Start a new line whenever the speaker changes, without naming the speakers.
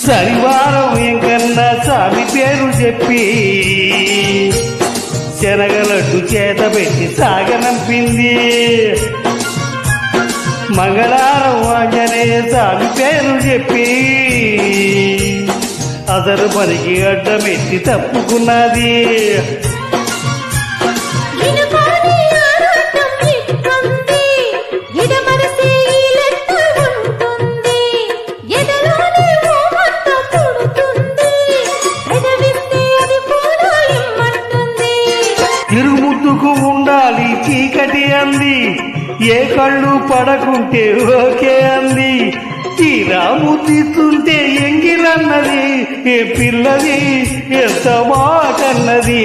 శనివారం ఎంకన్నా స్వామి పేరు చెప్పి శనగలడ్డు చేత పెట్టి సాగనంపింది. మంగళవారం ఆంజనేయ స్వామి పేరు చెప్పి అసలు పనికి అడ్డమెత్తి తప్పుకున్నది. తిరుగుముద్దుకు ఉండాలి చీకటి అంది, ఏ కళ్ళు పడకుంటే ఓకే అంది. తీరా ముద్దిస్తుంటే ఎంగిలన్నది, ఏ పిల్లది ఎంత మాటన్నది.